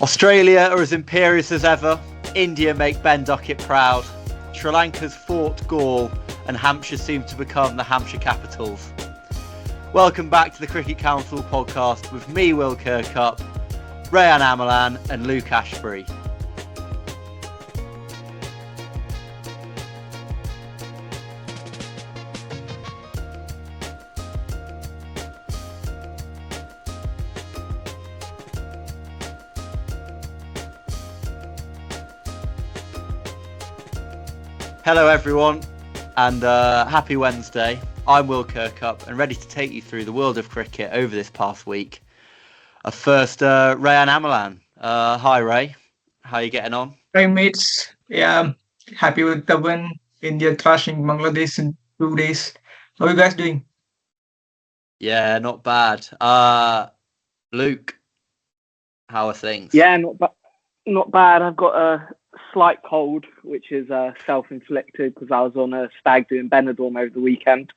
Australia are as imperious as ever. India make Ben Duckett proud. Sri Lanka's fought Gaul, and Hampshire seem to become the Hampshire capitals. Welcome back to the Cricket Council podcast with me, Will Kirkup, Rayan Amalan and Luke Ashbery. Hello everyone, and happy Wednesday. I'm Will Kirkup and ready to take you through the world of cricket over this past week. First, Rayan Amalan. Hi Ray, how are you getting on? Hi mates, yeah, happy with the win. India thrashing Bangladesh in 2 days. How are you guys doing? Yeah, not bad. Luke, how are things? Yeah, not bad. I've got a slight cold, which is self-inflicted because I was on a stag do in Benidorm over the weekend.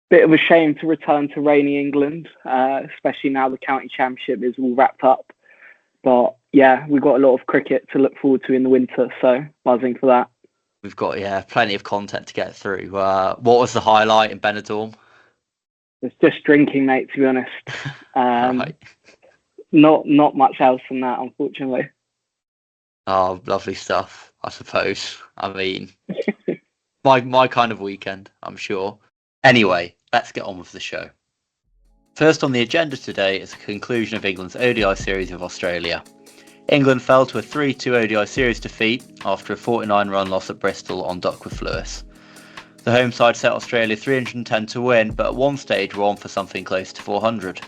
Bit of a shame to return to rainy England, especially now the county championship is all wrapped up. But yeah, we've got a lot of cricket to look forward to in the winter, so buzzing for that. We've got plenty of content to get through. What was the highlight in Benidorm? It's just drinking, mate, to be honest. Right. Not much else than that, unfortunately. Oh, lovely stuff, I suppose. I mean, my kind of weekend, I'm sure. Anyway, let's get on with the show. First on the agenda today is the conclusion of England's ODI series of Australia. England fell to a 3-2 ODI series defeat after a 49-run loss at Bristol on Duckworth-Lewis. The home side set Australia 310 to win, but at one stage were on for something close to 400.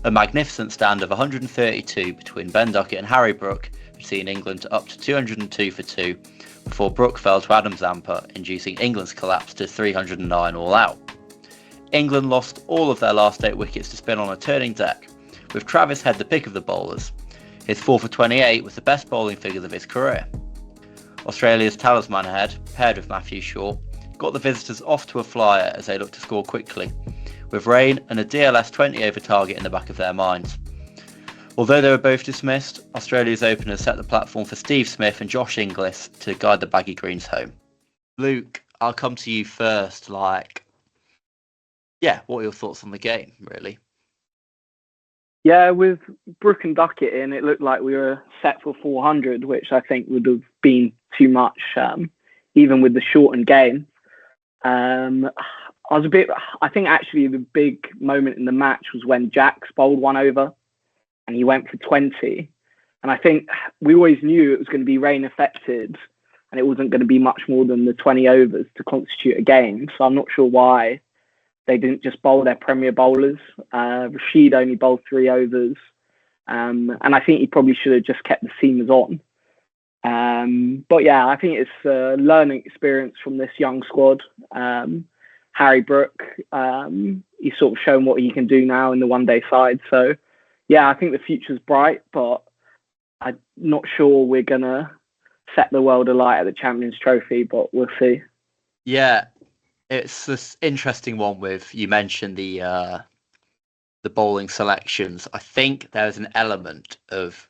A magnificent stand of 132 between Ben Duckett and Harry Brook had seen England up to 202 for 2 before Brook fell to Adam Zampa, inducing England's collapse to 309 all out. England lost all of their last 8 wickets to spin on a turning deck, with Travis Head the pick of the bowlers. His 4 for 28 was the best bowling figures of his career. Australia's talisman Head, paired with Matthew Shaw, got the visitors off to a flyer as they looked to score quickly, with rain and a DLS 20 over target in the back of their minds. Although they were both dismissed, Australia's openers set the platform for Steve Smith and Josh Inglis to guide the baggy greens home. Luke, I'll come to you first. What are your thoughts on the game, really? Yeah, with Brook and Duckett in, it looked like we were set for 400, which I think would have been too much, even with the shortened game. I think actually the big moment in the match was when Jacks bowled one over and he went for 20. And I think we always knew it was going to be rain affected and it wasn't going to be much more than the 20 overs to constitute a game. So I'm not sure why they didn't just bowl their premier bowlers. Rashid only bowled 3 overs. And I think he probably should have just kept the seamers on. But yeah, I think it's a learning experience from this young squad. Harry Brook, he's sort of shown what he can do now in the one-day side. So yeah, I think the future's bright, but I'm not sure we're going to set the world alight at the Champions Trophy, but we'll see. Yeah, it's this interesting one with, you mentioned the bowling selections. I think there's an element of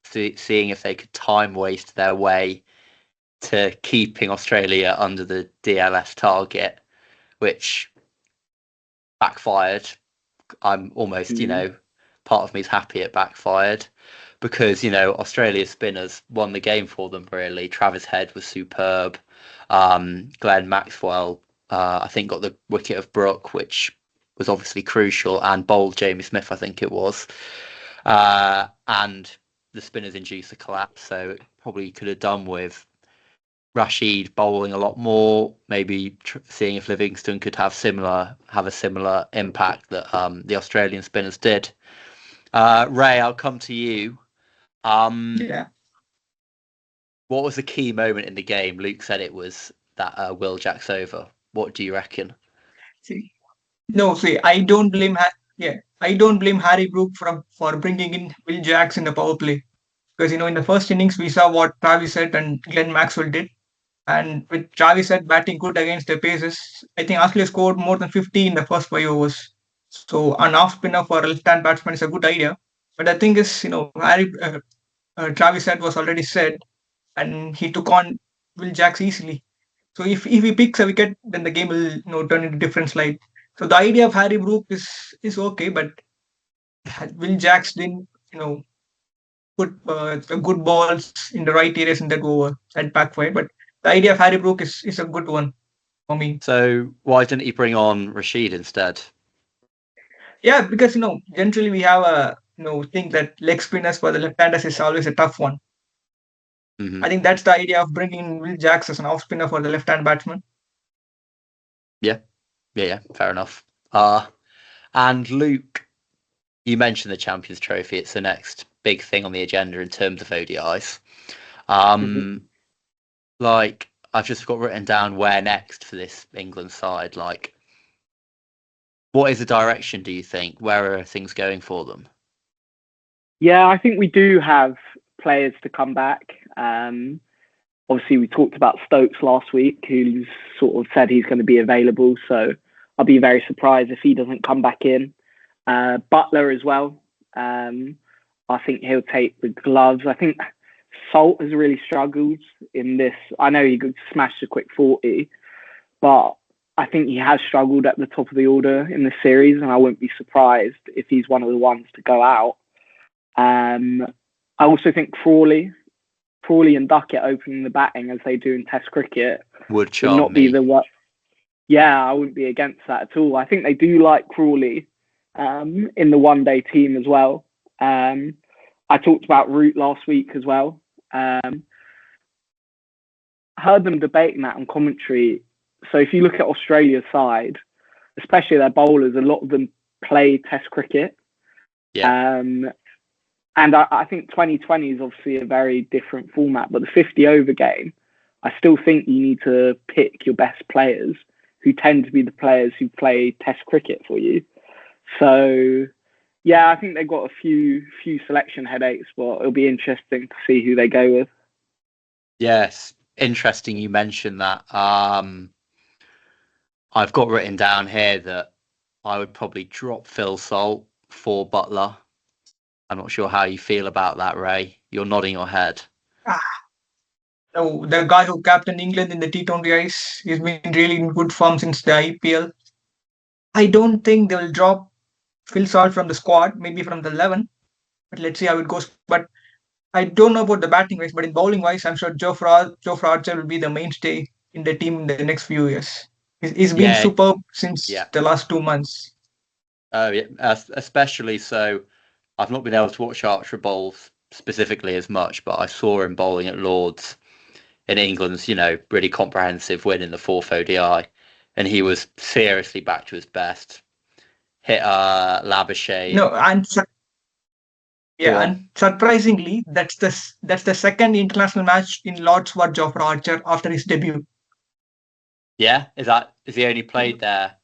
seeing if they could time waste their way to keeping Australia under the DLS target, which backfired. I'm almost, part of me is happy it backfired because, Australia's spinners won the game for them, really. Travis Head was superb. Glenn Maxwell, I think, got the wicket of Brook, which was obviously crucial, and bowled Jamie Smith, I think it was. And the spinners induced a collapse, so it probably could have done with Rashid bowling a lot more, maybe seeing if Livingston could have a similar impact that the Australian spinners did. Ray, I'll come to you. Yeah. What was the key moment in the game? Luke said it was that Will Jacks over. What do you reckon? I don't blame Harry Brook for bringing in Will Jacks in the power play, because in the first innings we saw what Travis said and Glenn Maxwell did. And with Travis Head batting good against the paces, I think Australia scored more than 50 in the first 5 overs. So an off spinner for a left-hand batsman is a good idea. But the thing is, Travis said was already said, and he took on Will Jacks easily. So if he picks a wicket, then the game will turn into different slide. So the idea of Harry Brook is okay, but Will Jacks didn't put the good balls in the right areas in that over at backfire. But the idea of Harry Brook is a good one for me. So why didn't he bring on Rashid instead? Yeah, because generally we have a think that leg spinners for the left-handers is always a tough one. Mm-hmm. I think that's the idea of bringing Will Jacks as an off spinner for the left-hand batsman. Yeah, fair enough. And Luke, you mentioned the Champions Trophy. It's the next big thing on the agenda in terms of ODIs. Like, I've just got written down where next for this England side. Like, what is the direction, do you think? Where are things going for them? Yeah, I think we do have players to come back. Obviously, we talked about Stokes last week, who's sort of said he's going to be available. So I'll be very surprised if he doesn't come back in. Butler as well. I think he'll take the gloves. I think Salt has really struggled in this. I know he could smash a quick 40, but I think he has struggled at the top of the order in this series, and I wouldn't be surprised if he's one of the ones to go out. I also think Crawley and Duckett opening the batting as they do in Test cricket would not be the what. Yeah, I wouldn't be against that at all. I think they do like Crawley in the one-day team as well. I talked about Root last week as well. Heard them debating that on commentary. So if you look at Australia's side, especially their bowlers, a lot of them play Test cricket. Yeah. And I think 2020 is obviously a very different format, but the 50 over game, I still think you need to pick your best players who tend to be the players who play Test cricket for you. So, yeah, I think they've got a few selection headaches, but it'll be interesting to see who they go with. Yes, interesting you mentioned that. I've got written down here that I would probably drop Phil Salt for Butler. I'm not sure how you feel about that, Ray. You're nodding your head. So the guy who captained England in the T20 ice, he's been really in good form since the IPL. I don't think they will drop Phil Salt from the squad, maybe from the 11. But let's see how it goes. But I don't know about the batting wise, but in bowling wise, I'm sure Joe Archer will be the mainstay in the team in the next few years. He's been superb since the last 2 months. Oh, yeah, especially so. I've not been able to watch Archer bowl specifically as much, but I saw him bowling at Lords in England's, really comprehensive win in the fourth ODI, and he was seriously back to his best. Hit Labuschagne. No, and surprisingly, that's the second international match in Lords for Jofra Archer after his debut. Yeah, is he only played there?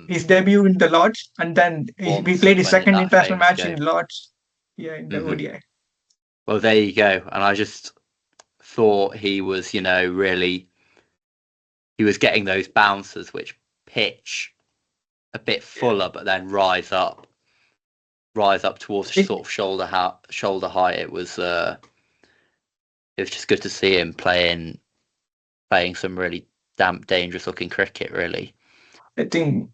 His debut in the Lords, and then he played his second international match in Lords. Yeah, in the ODI. Well, there you go. And I just thought he was, really, he was getting those bouncers which pitch a bit fuller, but then rise up towards sort of shoulder height. It was just good to see him playing some really damn dangerous looking cricket, really. I think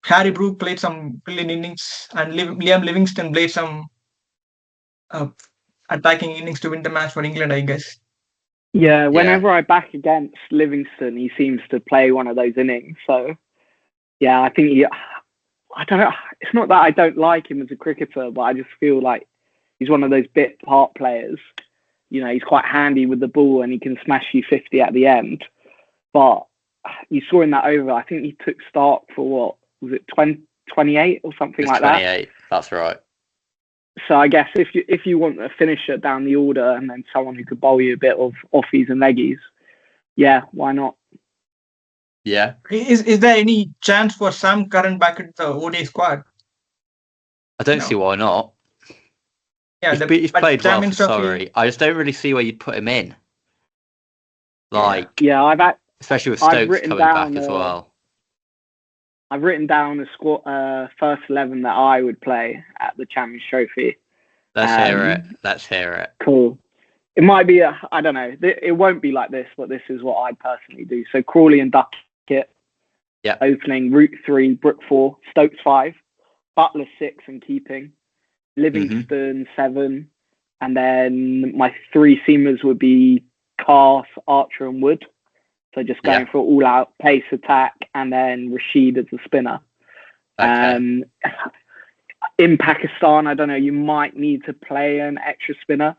Harry Brook played some brilliant innings, and Liam Livingstone played some attacking innings to win the match for England, I guess. Yeah, whenever I back against Livingstone, he seems to play one of those innings. So, yeah, I think I don't know. It's not that I don't like him as a cricketer, but I just feel like he's one of those bit part players. He's quite handy with the ball and he can smash you 50 at the end. But you saw in that over, I think he took Stark for what was it, 28 or something like 28, that. 28. That's right. So I guess if you want a finisher down the order and then someone who could bowl you a bit of offies and leggies, yeah, why not? Yeah. Is there any chance for Sam Curran back at the ODI squad? I don't see why not. Yeah, he's played well for Surrey. I just don't really see where you'd put him in. Especially with Stokes coming back as well. I've written down a squad, first 11 that I would play at the Champions Trophy. Let's hear it. Let's hear it. Cool. It might be, I don't know. It won't be like this, but this is what I'd personally do. So Crawley and Duckett. Yeah. Opening, Root 3, Brook 4, Stokes 5, Butler 6 and keeping, Livingston 7. And then my 3 seamers would be Carse, Archer and Wood. So just going for all-out pace attack, and then Rashid as a spinner. Okay. In Pakistan, I don't know, you might need to play an extra spinner.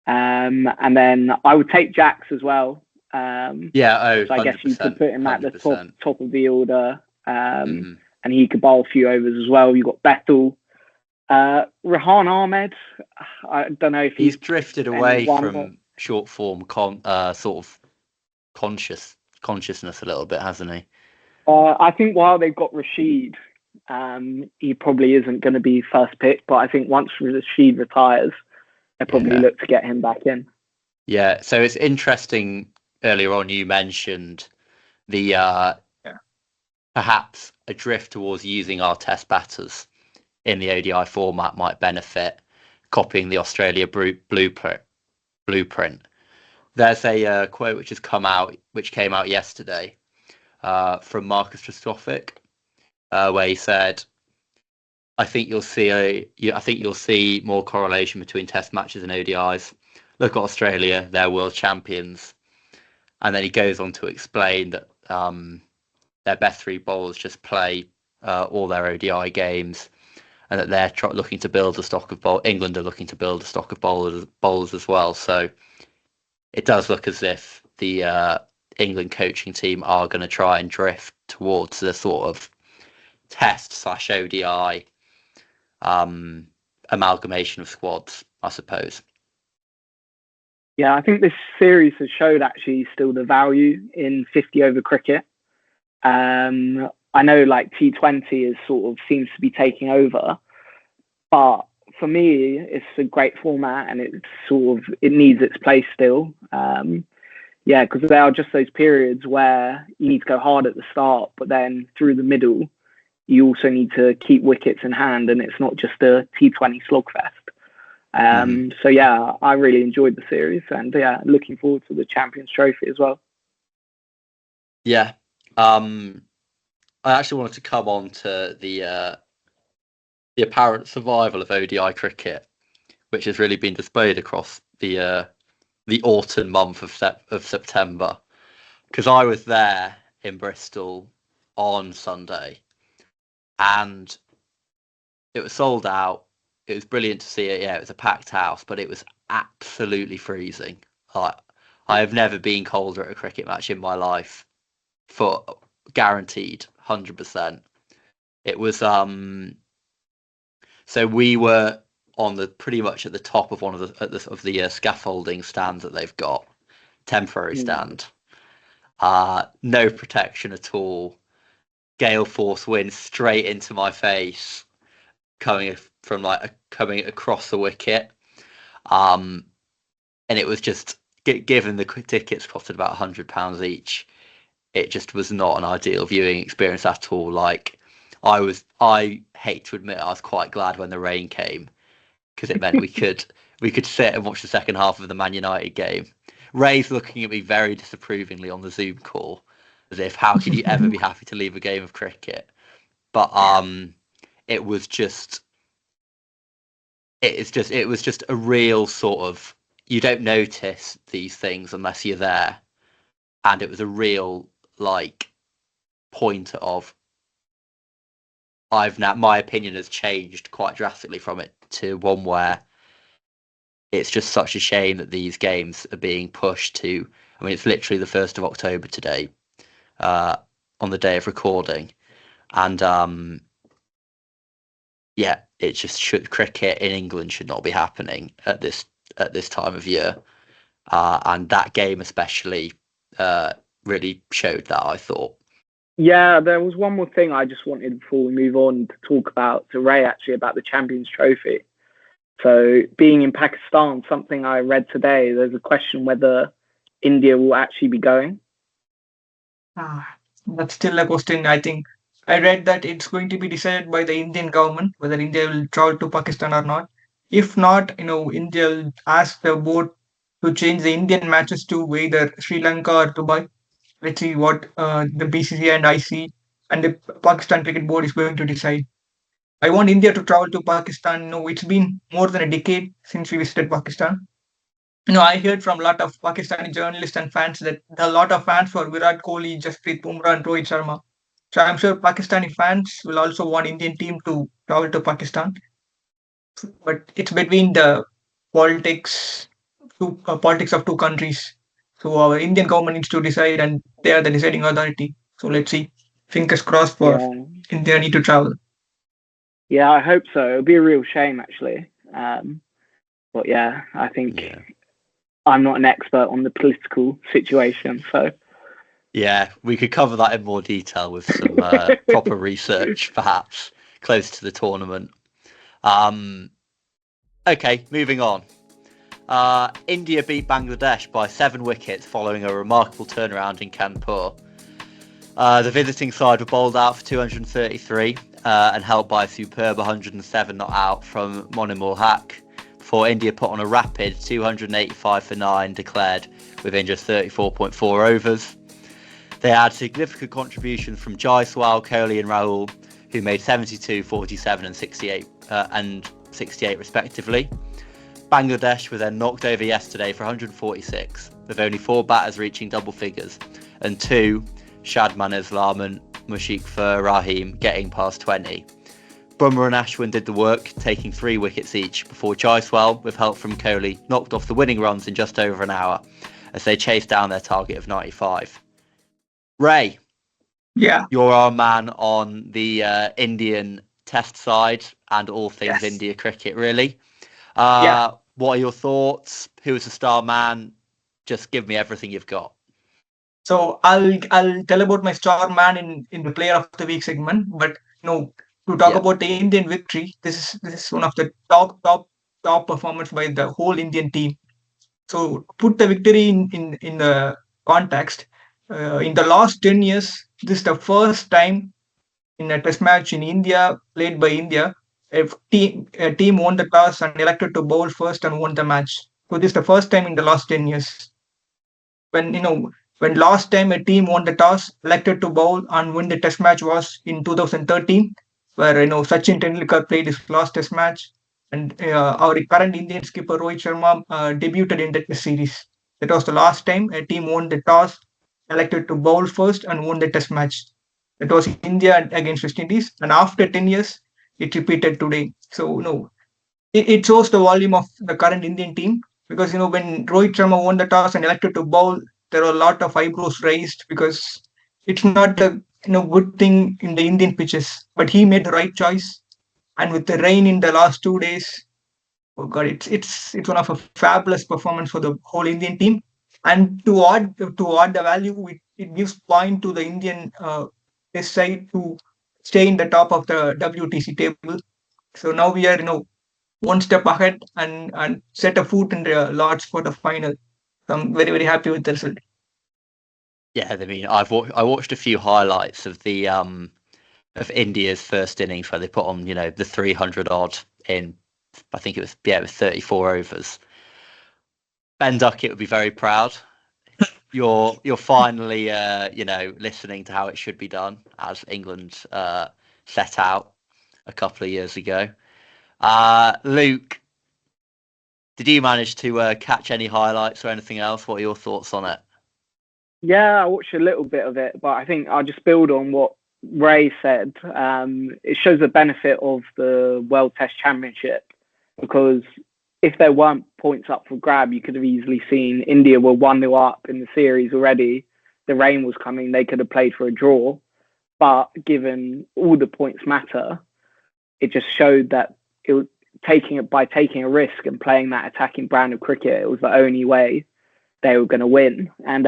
And then I would take Jacks as well. So I guess you could put him at the top of the order. And he could bowl a few overs as well. You've got Bethel. Rehan Ahmed, I don't know if he's drifted away from short form sort of consciousness a little bit, hasn't he? I think while they've got Rashid, he probably isn't going to be first pick, but I think once Rashid retires, they probably look to get him back in. Yeah, so it's interesting. Earlier on, you mentioned the perhaps a drift towards using our test batters in the ODI format might benefit copying the Australia blueprint. There's a quote which came out yesterday from Marcus Trescothic, where he said, "I think you'll see more correlation between Test matches and ODIs. Look at Australia; they're world champions." And then he goes on to explain that their best 3 bowlers just play all their ODI games, and that they're looking to build a stock of bowlers. England are looking to build a stock of bowlers as well. So it does look as if the England coaching team are going to try and drift towards the sort of Test/ODI amalgamation of squads, I suppose. Yeah, I think this series has showed actually still the value in 50 over cricket. I know like T20 is sort of seems to be taking over, but for me, it's a great format and it needs its place still. Because there are just those periods where you need to go hard at the start, but then through the middle, you also need to keep wickets in hand, and it's not just a T20 slogfest. So yeah, I really enjoyed the series, and looking forward to the Champions Trophy as well. Yeah, I actually wanted to come on to the apparent survival of ODI cricket, which has really been displayed across the autumn month of September, because I was there in Bristol on Sunday, and it was sold out. It was brilliant to see it. Yeah, it was a packed house, but it was absolutely freezing. I have never been colder at a cricket match in my life, for guaranteed 100%. It was so we were on pretty much at the top of one of the scaffolding stands that they've got, temporary stand. No protection at all. Gale force wind straight into my face, coming across the wicket, and it was just, given the tickets costed about £100 each, it just was not an ideal viewing experience at all. Like, I hate to admit, I was quite glad when the rain came, because it meant we could sit and watch the second half of the Man United game. Ray's looking at me very disapprovingly on the Zoom call, as if, how could you ever be happy to leave a game of cricket? But it was just a real sort of, you don't notice these things unless you're there, and it was a real like pointer of, my opinion has changed quite drastically from it to one where it's just such a shame that these games are being pushed to, I mean, it's literally the 1st of October today, on the day of recording, and it just cricket in England should not be happening at this time of year, and that game especially really showed that, I thought. Yeah, there was one more thing I just wanted before we move on to talk to Ray actually about the Champions Trophy. So being in Pakistan, something I read today, there's a question whether India will actually be going. That's still a question, I think. I read that it's going to be decided by the Indian government whether India will travel to Pakistan or not. If not, India will ask the board to change the Indian matches to either Sri Lanka or Dubai. Let's see what the BCCI and IC and the Pakistan Cricket Board is going to decide. I want India to travel to Pakistan. It's been more than a decade since we visited Pakistan. I heard from a lot of Pakistani journalists and fans that a lot of fans for Virat Kohli, Jasprit Bumrah, and Rohit Sharma. So I'm sure Pakistani fans will also want Indian team to travel to Pakistan. But it's between the politics, politics of two countries. So our Indian government needs to decide, and they are the deciding authority. So let's see. Fingers crossed for Yeah, India need to travel. yeah, I hope so. It'll be a real shame, actually. But yeah, I think Yeah. I'm not an expert on the political situation, so Yeah, we could cover that in more detail with some proper research, perhaps, close to the tournament. Okay, moving on. India beat Bangladesh by 7 wickets following a remarkable turnaround in Kanpur. The visiting side were bowled out for 233 and held by a superb 107 not out from Monimul Haq before India put on a rapid 285 for 9 declared within just 34.4 overs. They had significant contributions from Jaiswal, Kohli and Rahul, who made 72, 47 and 68 respectively. Bangladesh were then knocked over yesterday for 146, with only 4 batters reaching double figures, and 2, Shadman Islam and Mushfiqur Rahim, getting past 20. Bumrah and Ashwin did the work, taking 3 wickets each, before Jaiswal, with help from Kohli, knocked off the winning runs in just over an hour, as they chased down their target of 95. Ray, Yeah. you're our man on the Indian Test side and all things Yes. India cricket, really. Yeah. What are your thoughts? Who is the star man? Just give me everything you've got. So I'll tell about my star man in the Player of the Week segment. But to talk Yeah. about the Indian victory, this is one of the top performance by the whole Indian team. So put the victory in the context. In the last 10 years, this is the first time in a test match in India played by India, a team won the toss and elected to bowl first and won the match. So this is the first time in the last 10 years. When last time a team won the toss, elected to bowl and win the test match was in 2013, where Sachin Tendulkar played his last test match, and our current Indian skipper Rohit Sharma debuted in that series. That was the last time a team won the toss, elected to bowl first and won the test match. It was India against West Indies, and after 10 years, it repeated today. So it shows the volume of the current Indian team, because when Rohit Sharma won the toss and elected to bowl, there were a lot of eyebrows raised because it's not a good thing in the Indian pitches. But he made the right choice, and with the rain in the last 2 days, oh god, it's one of a fabulous performance for the whole Indian team. And to add the value, it gives point to the Indian test side to stay in the top of the WTC table. So now we are one step ahead and set a foot in the Lords for the final. So I'm very, very happy with the result. Yeah, I mean, I watched a few highlights of the of India's first innings where they put on the 300 odd in. I think it was 34 overs. Ben Duckett would be very proud. You're finally listening to how it should be done, as England set out a couple of years ago. Luke, did you manage to catch any highlights or anything else? What are your thoughts on it? yeah, I watched a little bit of it, but I think I'll just build on what Ray said. It shows the benefit of the World Test Championship, because if there weren't points up for grab, you could have easily seen India were 1-0 up in the series already. The rain was coming. They could have played for a draw. But given all the points matter, it just showed that it was taking a risk and playing that attacking brand of cricket, it was the only way they were going to win. And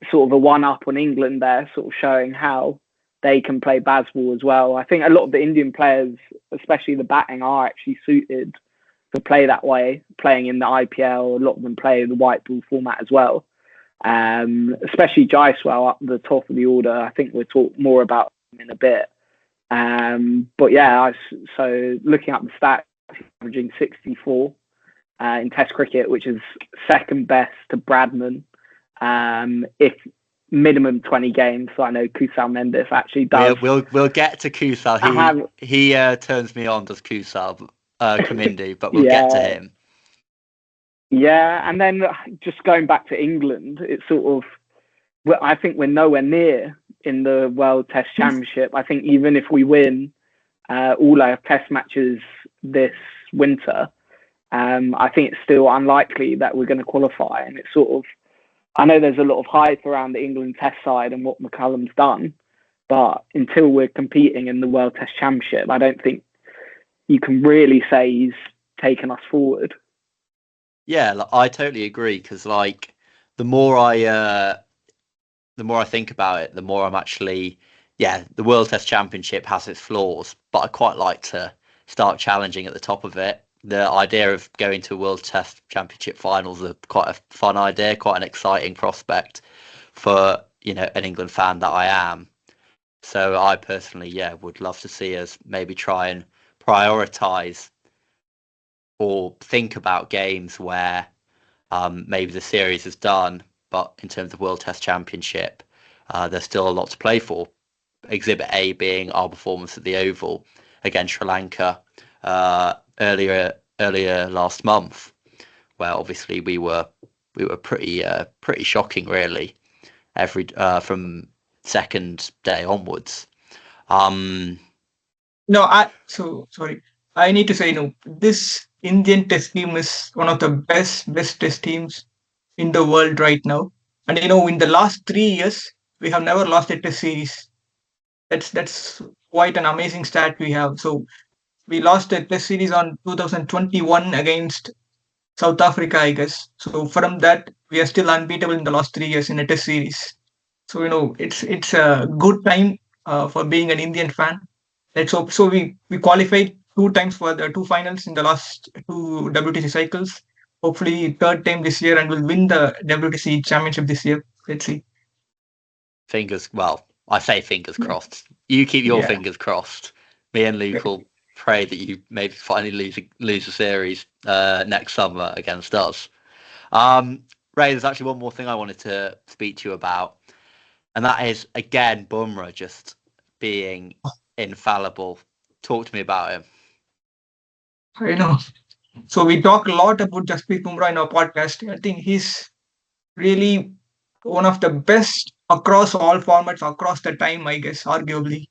sort of a one-up on England there, sort of showing how they can play Bazball as well. I think a lot of the Indian players, especially the batting, are actually suited to play that way, playing in the IPL. A lot of them play the white ball format as well. Especially Jaiswal up the top of the order. I think we'll talk more about him in a bit. But yeah, so looking at the stats, averaging 64 in Test cricket, which is second best to Bradman. If minimum 20 games, so I know Kusal Mendes actually does. We'll get to Kusal. He turns me on, does Kusal KAMINDU, but we'll get to him. Yeah, and then just going back to England, it's sort of, I think we're nowhere near in the World Test Championship. I think even if we win all our Test matches this winter, I think it's still unlikely that we're going to qualify. And it's sort of, I know there's a lot of hype around the England Test side and what McCullum's done, but until we're competing in the World Test Championship, I don't think you can really say he's taken us forward. Yeah, I totally agree, because like the more I think about it, the more I'm actually, the World Test Championship has its flaws, but I quite like to start challenging at the top of it. The idea of going to a World Test Championship finals is quite a fun idea, quite an exciting prospect for, an England fan that I am. So I personally, would love to see us maybe try and prioritise or think about games where maybe the series is done, but in terms of World Test Championship, there's still a lot to play for. Exhibit A being our performance at the Oval against Sri Lanka earlier last month, where obviously we were pretty shocking, really, from second day onwards. Sorry. I need to say, this Indian Test team is one of the best Test teams in the world right now. And in the last 3 years, we have never lost a Test series. That's quite an amazing stat we have. So we lost a Test series on 2021 against South Africa, I guess. So from that, we are still unbeatable in the last 3 years in a Test series. So it's a good time for being an Indian fan. Let's hope. So we qualified 2 times for the 2 finals in the last 2 WTC cycles. Hopefully, third time this year, and we'll win the WTC championship this year. Let's see. I say fingers crossed. You keep your fingers crossed. Me and Luke will pray that you maybe finally lose the series next summer against us. Ray, there's actually one more thing I wanted to speak to you about, and that is, again, Bumrah just being infallible. Talk to me about him. I know. So we talk a lot about Jasprit Bumrah in our podcast. I think he's really one of the best across all formats, across the time, I guess, arguably.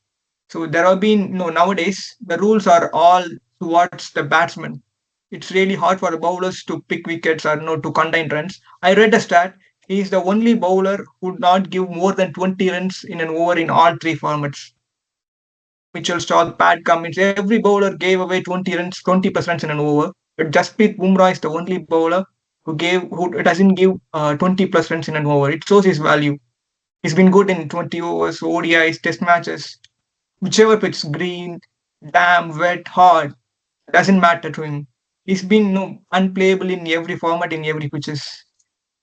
So there have been, nowadays, the rules are all towards the batsman. It's really hard for the bowlers to pick wickets or to contain runs. I read a stat. He is the only bowler who would not give more than 20 runs in an over in all 3 formats. Mitchell Starc, Pat Cummins, every bowler gave away 20 runs, 20% in an over. But Jasprit Bumrah is the only bowler who doesn't give 20 plus runs in an over. It shows his value. He's been good in 20 overs, ODIs, Test matches, whichever pitch, green, damp, wet, hard, doesn't matter to him. He's been unplayable in every format, in every pitches.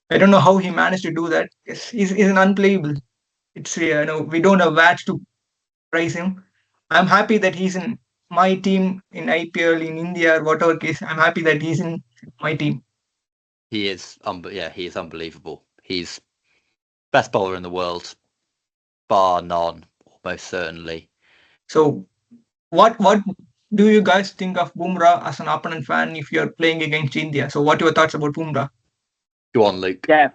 I don't know how he managed to do that. He's an unplayable. It's we don't have words to praise him. I'm happy that he's in my team in IPL, in India, or whatever case. I'm happy that he's in my team. He is, he is unbelievable. He's best bowler in the world, bar none, almost certainly. So, what do you guys think of Bumrah as an opponent fan if you're playing against India? So, what are your thoughts about Bumrah? Go on, Luke. Yeah.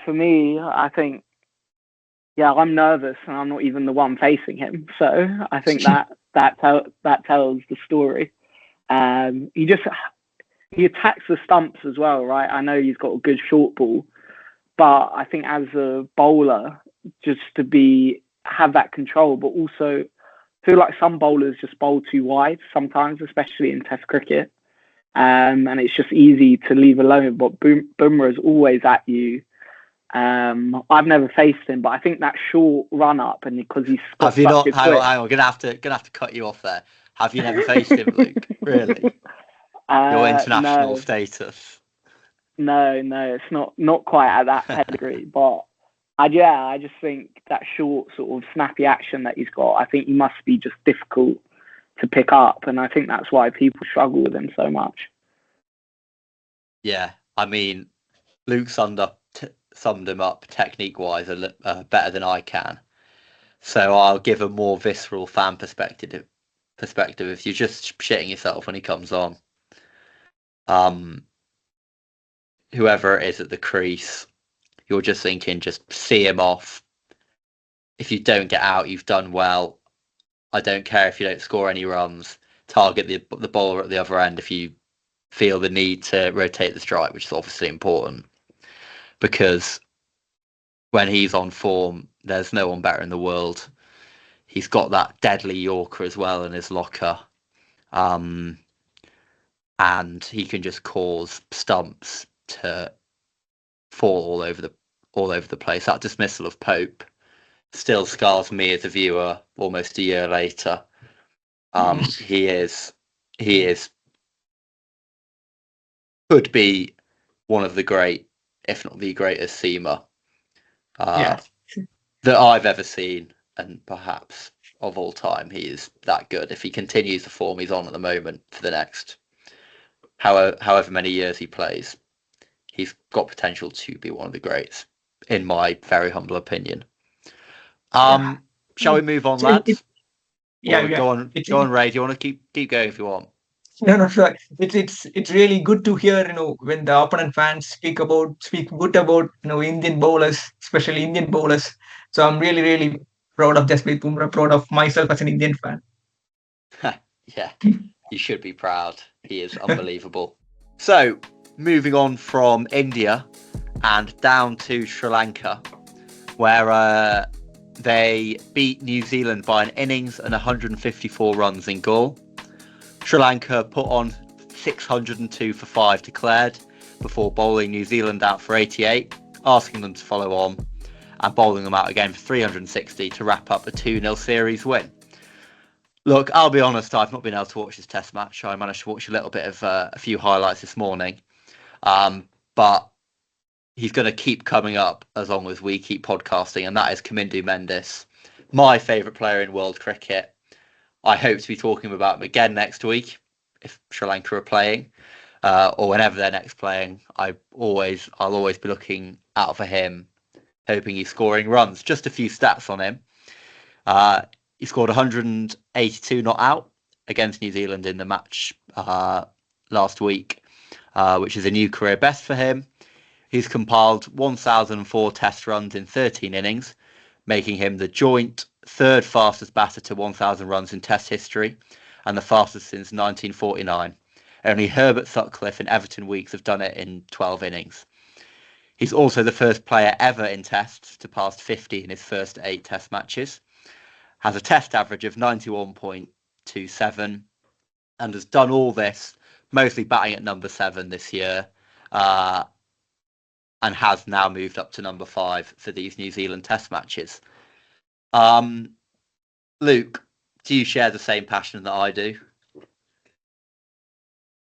For me, I think, I'm nervous and I'm not even the one facing him. So I think that tells the story. He attacks the stumps as well, right? I know he's got a good short ball, but I think as a bowler, just to have that control, but also feel like some bowlers just bowl too wide sometimes, especially in Test cricket. And it's just easy to leave alone. But Bumrah is always at you. I've never faced him, but I think that short run up, and because he's got have you not? Hang on, gonna have to cut you off there. Have you never faced him, Luke? Really? Your international status? No, it's not quite at that pedigree. But I just think that short sort of snappy action that he's got, I think he must be just difficult to pick up, and I think that's why people struggle with him so much. Yeah, I mean, Luke summed him up technique-wise better than I can. So I'll give a more visceral fan perspective. If you're just shitting yourself when he comes on, whoever it is at the crease, you're just thinking, just see him off. If you don't get out, you've done well. I don't care if you don't score any runs. Target the bowler at the other end if you feel the need to rotate the strike, which is obviously important, because when he's on form, there's no one better in the world. He's got that deadly Yorker as well in his locker, and he can just cause stumps to fall all over the place. That dismissal of Pope still scars me as a viewer almost a year later. He is could be one of the great, if not the greatest seamer that I've ever seen, and perhaps of all time. He is that good. If he continues the form he's on at the moment for the next however many years he plays, he's got potential to be one of the greats, in my very humble opinion. Shall we move on, lads? Go on, Ray. Do you want to keep going if you want? No, sure. It's really good to hear, when the opponent fans speak good about, Indian bowlers, especially Indian bowlers. So I'm really, really proud of Jasprit Bumrah, proud of myself as an Indian fan. Yeah, you should be proud. He is unbelievable. So, moving on from India and down to Sri Lanka, where they beat New Zealand by an innings and 154 runs in Galle. Sri Lanka put on 602 for 5 declared before bowling New Zealand out for 88, asking them to follow on, and bowling them out again for 360 to wrap up a 2-0 series win. Look, I'll be honest, I've not been able to watch this test match. I managed to watch a little bit of a few highlights this morning. But he's going to keep coming up as long as we keep podcasting, and that is Kamindu Mendis, my favourite player in world cricket. I hope to be talking about him again next week if Sri Lanka are playing, or whenever they're next playing. I'll always be looking out for him, hoping he's scoring runs. Just a few stats on him. He scored 182 not out against New Zealand in the match last week, which is a new career best for him. He's compiled 1,004 test runs in 13 innings, making him the joint third fastest batter to 1,000 runs in test history, and the fastest since 1949. Only Herbert Sutcliffe and Everton Weekes have done it in 12 innings. He's also the first player ever in tests to pass 50 in his first 8 test matches, has a test average of 91.27, and has done all this, mostly batting at number 7 this year, and has now moved up to number 5 for these New Zealand test matches. Luke, do you share the same passion that I do?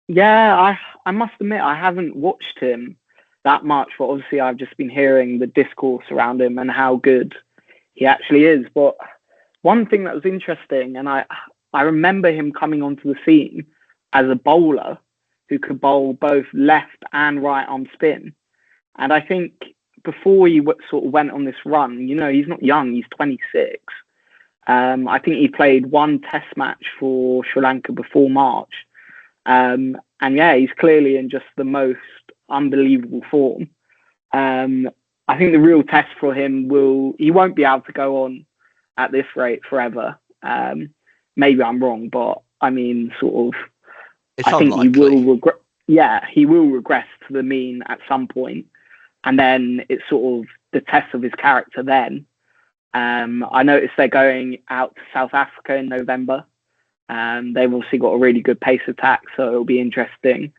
Yeah, I must admit I haven't watched him that much, but obviously I've just been hearing the discourse around him and how good he actually is. But one thing that was interesting, and I remember him coming onto the scene as a bowler who could bowl both left and right arm spin. And I think before he sort of went on this run, he's not young, he's 26. I think he played 1 test match for Sri Lanka before March. And yeah, he's clearly in just the most unbelievable form. I think the real test for him he won't be able to go on at this rate forever. Maybe I'm wrong, but I mean, sort of, it's I unlikely. think he will regress to the mean at some point. And then it's sort of the test of his character then. I noticed they're going out to South Africa in November. They've obviously got a really good pace attack, so it'll be interesting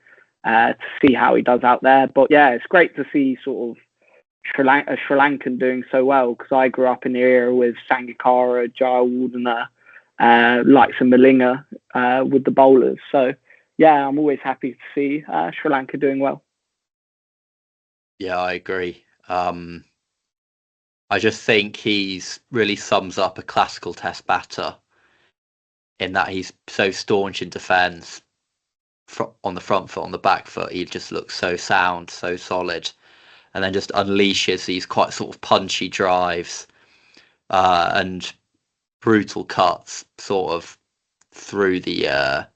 to see how he does out there. But yeah, it's great to see sort of Sri Lankan doing so well, because I grew up in the era with Sangakkara, Jayawardene, likes of Malinga with the bowlers. So yeah, I'm always happy to see Sri Lanka doing well. Yeah, I agree. I just think he's really sums up a classical Test batter in that he's so staunch in defence, on the front foot, on the back foot. He just looks so sound, so solid, and then just unleashes these quite sort of punchy drives and brutal cuts, sort of through the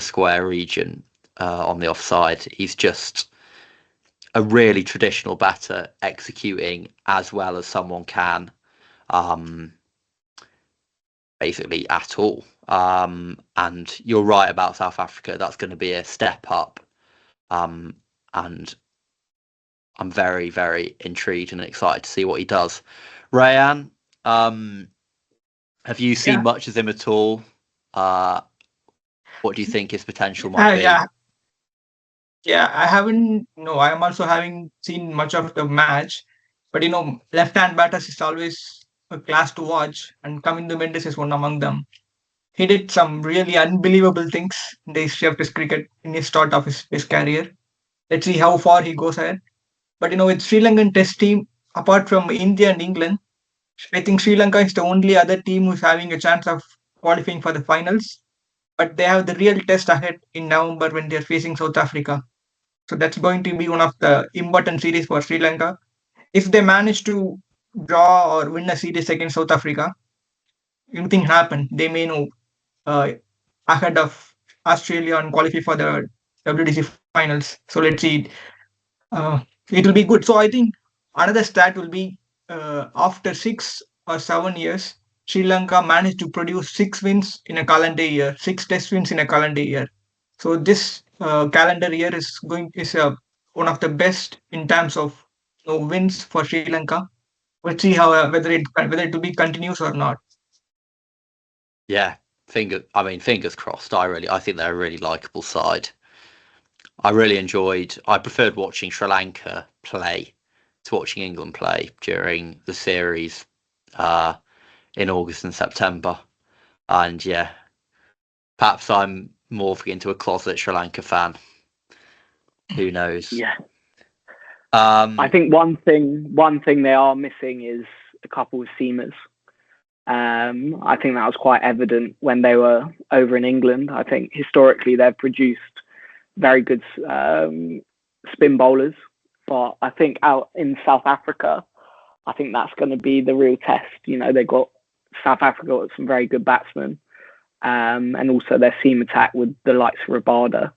square region on the offside. He's just a really traditional batter, executing as well as someone can, basically at all. And you're right about South Africa. That's going to be a step up. And I'm very, very intrigued and excited to see what he does. Rayan, have you seen much of him at all? What do you think his potential might be? Yeah, I haven't. No, I am also having seen much of the match, but left-hand batters is always a class to watch, and KAMINDU Mendes is one among them. He did some really unbelievable things in the history of Test cricket in his start of his career. Let's see how far he goes ahead. But with Sri Lankan Test team, apart from India and England, I think Sri Lanka is the only other team who's having a chance of qualifying for the finals. But they have the real test ahead in November when they're facing South Africa. So that's going to be one of the important series for Sri Lanka. If they manage to draw or win a series against South Africa, anything happen, they may know ahead of Australia and qualify for the WDC finals. So let's see. It will be good. So I think another stat will be after 6 or 7 years, Sri Lanka managed to produce 6 wins in a calendar year, 6 test wins in a calendar year. So this calendar year is one of the best in terms of wins for Sri Lanka. We'll see how whether it will be continuous or not. Yeah, fingers crossed. I think they're a really likable side. I preferred watching Sri Lanka play to watching England play during the series in August and September. And yeah, perhaps I'm morphing into a closet Sri Lanka fan. Who knows? Yeah. I think one thing they are missing is a couple of seamers. I think that was quite evident when they were over in England. I think historically they've produced very good spin bowlers, but I think out in South Africa, I think that's going to be the real test. South Africa got some very good batsmen, and also their seam attack with the likes of Rabada.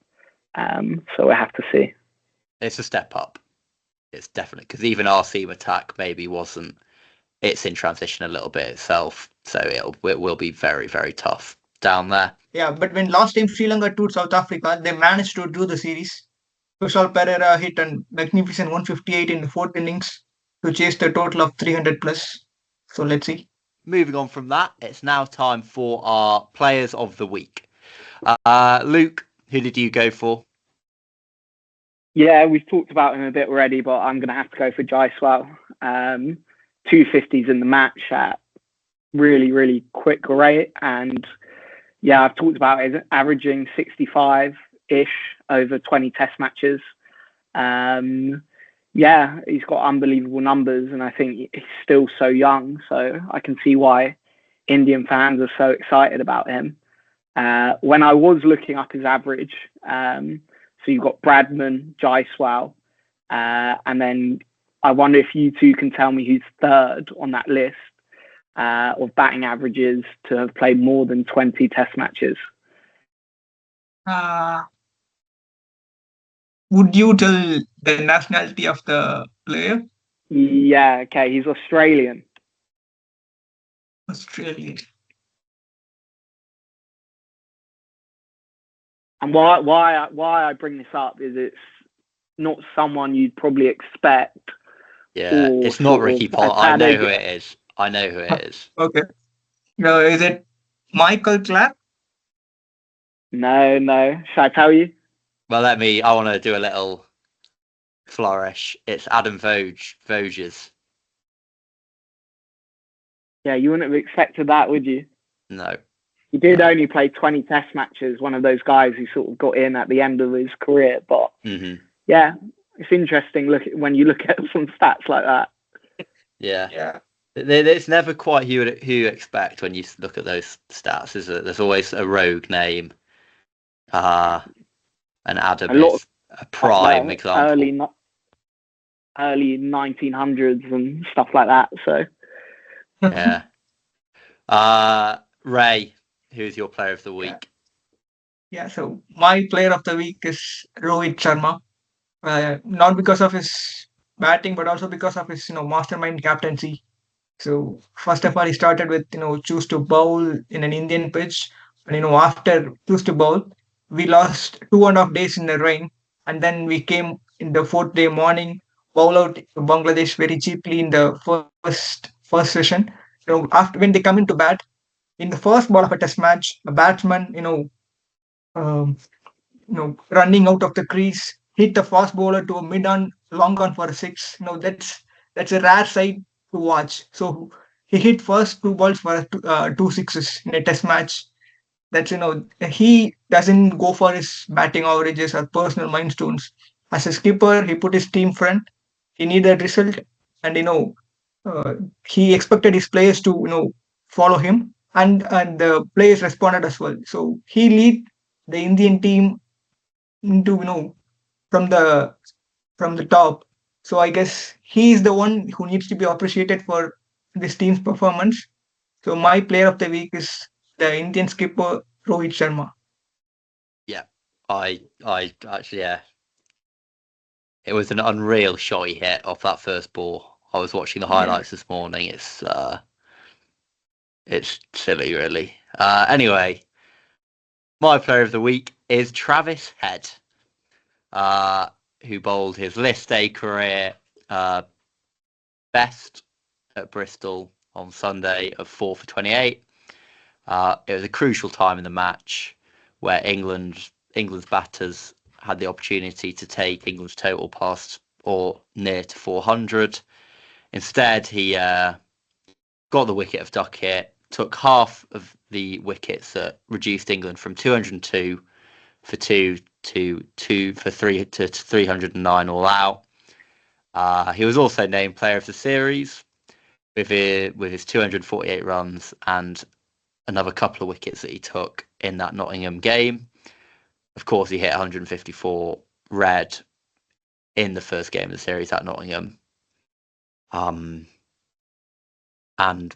So we have to see. It's a step up. It's definitely, because even our seam attack maybe wasn't. It's in transition a little bit itself, so it will be very, very tough down there. Yeah, but when last time Sri Lanka toured South Africa, they managed to do the series. Kushal Perera hit a magnificent 158 in the 4th innings to chase the total of 300 plus. So let's see. Moving on from that, it's now time for our players of the week. Luke, who did you go for? Yeah, we've talked about him a bit already, but I'm going to have to go for Jaiswal. 250s in the match at really, really quick rate. And yeah, I've talked about it averaging 65-ish over 20 test matches. Yeah, he's got unbelievable numbers, and I think he's still so young. So I can see why Indian fans are so excited about him. When I was looking up his average, so you've got Bradman, Jaiswal, and then I wonder if you two can tell me who's third on that list of batting averages to have played more than 20 test matches. Would you tell the nationality of the player? Yeah, okay, he's Australian. Australian. And why I bring this up is it's not someone you'd probably expect. Yeah, it's not Ricky Ponting. I know who it is. Okay. No, is it Michael Clarke? No. Shall I tell you? Well, I want to do a little flourish. It's Adam Voges. Yeah, you wouldn't have expected that, would you? No. He did only play 20 test matches, one of those guys who sort of got in at the end of his career. But yeah, it's interesting when you look at some stats like that. Yeah. Yeah. It's never quite who you expect when you look at those stats, is it? There's always a rogue name. And Adam A lot is a prime like example. early 1900s and stuff like that. So Yeah. Ray, who's your player of the Yeah. week? Yeah. So my player of the week is Rohit Sharma. Not because of his batting, but also because of his mastermind captaincy. So first of all, he started with choose to bowl in an Indian pitch, and after choose to bowl, we lost 2.5 days in the rain, and then we came in the fourth day morning, bowl out Bangladesh very cheaply in the first session. After when they come into bat in the first ball of a test match, a batsman um, running out of the crease, hit the fast bowler to a mid on, long on for a six. That's a rare sight to watch. So he hit first two balls for two sixes in a test match. That's he doesn't go for his batting averages or personal milestones. As a skipper, he put his team front. He needed result, and uh, he expected his players to follow him, and the players responded as well. So he lead the Indian team into from the top. So I guess he is the one who needs to be appreciated for this team's performance. So my player of the week is the Indian skipper Rohit Sharma. Yeah, I actually, yeah, it was an unreal shot he hit off that first ball. I was watching the Yeah. highlights this morning. It's silly, really. Anyway, my player of the week is Travis Head, who bowled his list A career best at Bristol on Sunday of 4 for 28. It was a crucial time in the match where England's batters had the opportunity to take England's total past or near to 400. Instead, he got the wicket of Duckett, took half of the wickets that reduced England from 202 for 2 to 2 for 3 to 309 all out. He was also named player of the series with his 248 runs and another couple of wickets that he took in that Nottingham game. Of course, he hit 154 red in the first game of the series at Nottingham, and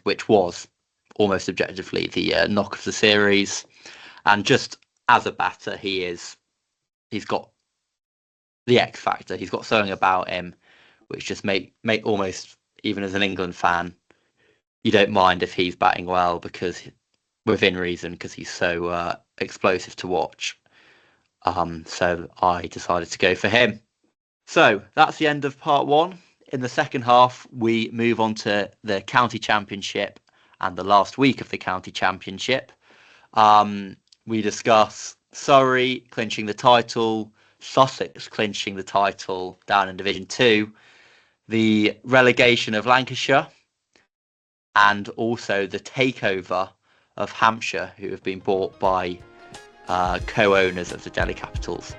which was almost objectively the knock of the series. And just as a batter, he's got the X factor. He's got something about him which just make almost, even as an England fan, you don't mind if he's batting well because within reason, because he's so explosive to watch. So I decided to go for him. So that's the end of part one. In the second half, we move on to the county championship and the last week of the county championship. We discuss Surrey clinching the title, Sussex clinching the title down in Division 2, the relegation of Lancashire, and also the takeover of Hampshire, who have been bought by co-owners of the Delhi Capitals.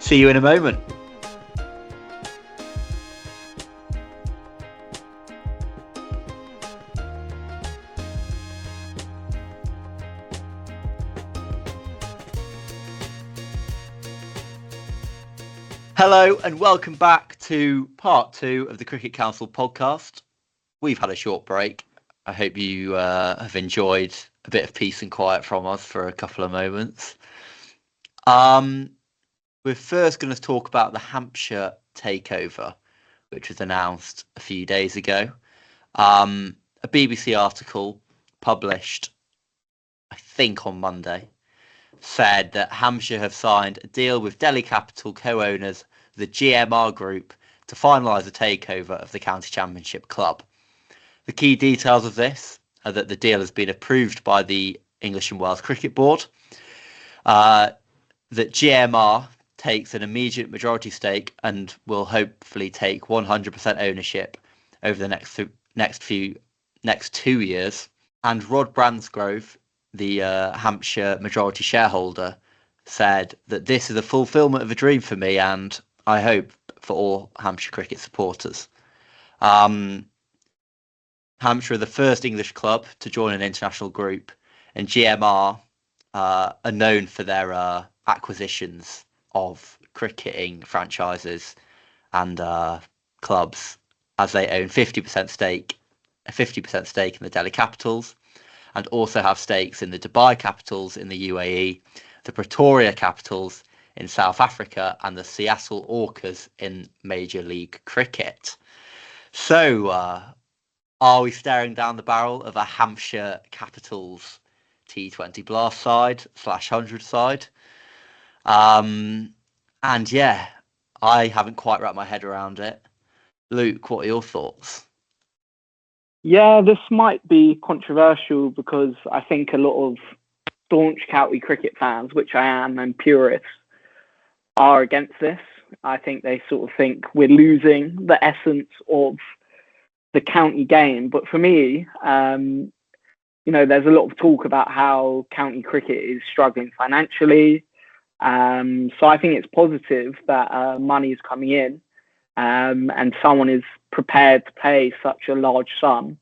See you in a moment. Hello and welcome back to part 2 of the Cricket Council podcast. We've had a short break. I hope you have enjoyed a bit of peace and quiet from us for a couple of moments. We're first going to talk about the Hampshire takeover, which was announced a few days ago. A BBC article published, I think on Monday, said that Hampshire have signed a deal with Delhi Capital co-owners, the GMR Group, to finalise the takeover of the County Championship club. The key details of this are that the deal has been approved by the English and Wales Cricket Board, that GMR takes an immediate majority stake and will hopefully take 100% ownership over the next 2 years, and Rod Bransgrove, the Hampshire majority shareholder, said that this is a fulfilment of a dream for me and I hope for all Hampshire cricket supporters. Hampshire are the first English club to join an international group, and GMR are known for their acquisitions of cricketing franchises and clubs, as they own a 50% stake in the Delhi Capitals, and also have stakes in the Dubai Capitals in the UAE, the Pretoria Capitals in South Africa, and the Seattle Orcas in Major League Cricket. So, are we staring down the barrel of a Hampshire Capitals T20 Blast side / 100 side? And yeah, I haven't quite wrapped my head around it. Luke, what are your thoughts? Yeah, this might be controversial because I think a lot of staunch county cricket fans, which I am, and purists, are against this. I think they sort of think we're losing the essence of the county game. But for me, there's a lot of talk about how county cricket is struggling financially. So I think it's positive that money is coming in and someone is prepared to pay such a large sum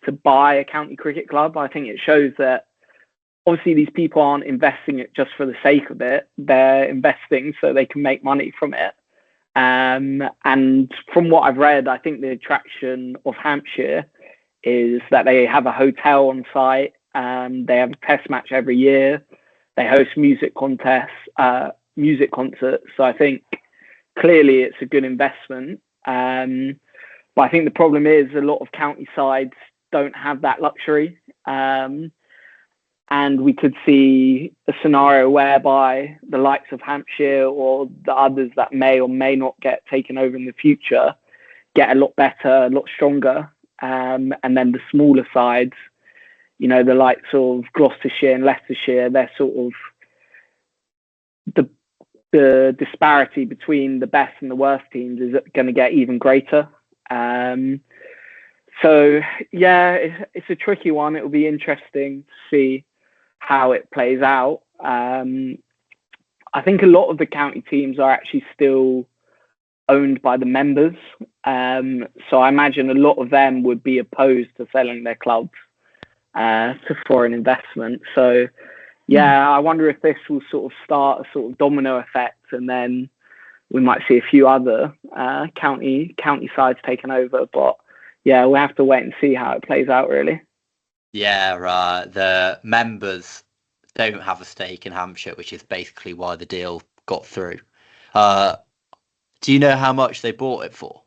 to buy a county cricket club. I think it shows that obviously these people aren't investing it just for the sake of it. They're investing so they can make money from it. And from what I've read, I think the attraction of Hampshire is that they have a hotel on site. They have a test match every year. They host music contests, music concerts. So I think clearly it's a good investment. But I think the problem is a lot of county sides don't have that luxury. And we could see a scenario whereby the likes of Hampshire or the others that may or may not get taken over in the future get a lot better, a lot stronger. And then the smaller sides, the likes of Gloucestershire and Leicestershire, they're sort of the disparity between the best and the worst teams is going to get even greater. So, yeah, it's a tricky one. It will be interesting to see how it plays out. I think a lot of the county teams are actually still owned by the members. So I imagine a lot of them would be opposed to selling their clubs to foreign investment. So, yeah, I wonder if this will sort of start a sort of domino effect, and then we might see a few other county sides taken over. But yeah, we'll have to wait and see how it plays out, really. Yeah, right. The members don't have a stake in Hampshire, which is basically why the deal got through. Do you know how much they bought it for?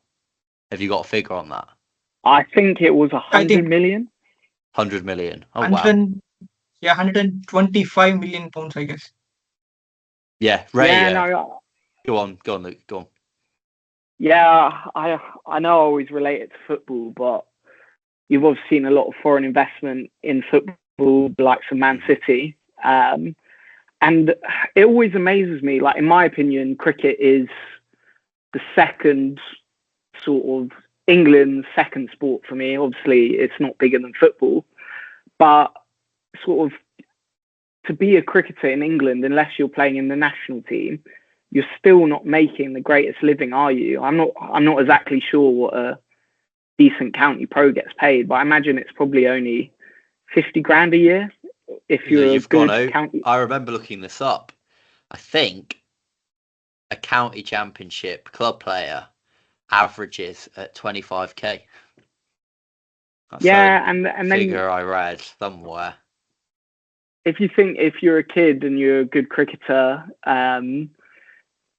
Have you got a figure on that? I think it was 100 million. 100 million. Oh, 100, wow. Yeah, 125 million pounds, I guess. Yeah, Ray. Yeah, no, Go on, Luke. Go on. Yeah, I know I always relate it to football, but you've obviously seen a lot of foreign investment in football, like some Man City. And it always amazes me, like, in my opinion, cricket is the second sort of England's second sport for me. Obviously, it's not bigger than football, but sort of to be a cricketer in England, unless you're playing in the national team, you're still not making the greatest living, are you? I'm not exactly sure what a decent county pro gets paid, but I imagine it's probably only 50 grand a year if you're a good county. I remember looking this up. I think a county championship club player averages at 25k. That's and figure then I read somewhere. If you're a kid and you're a good cricketer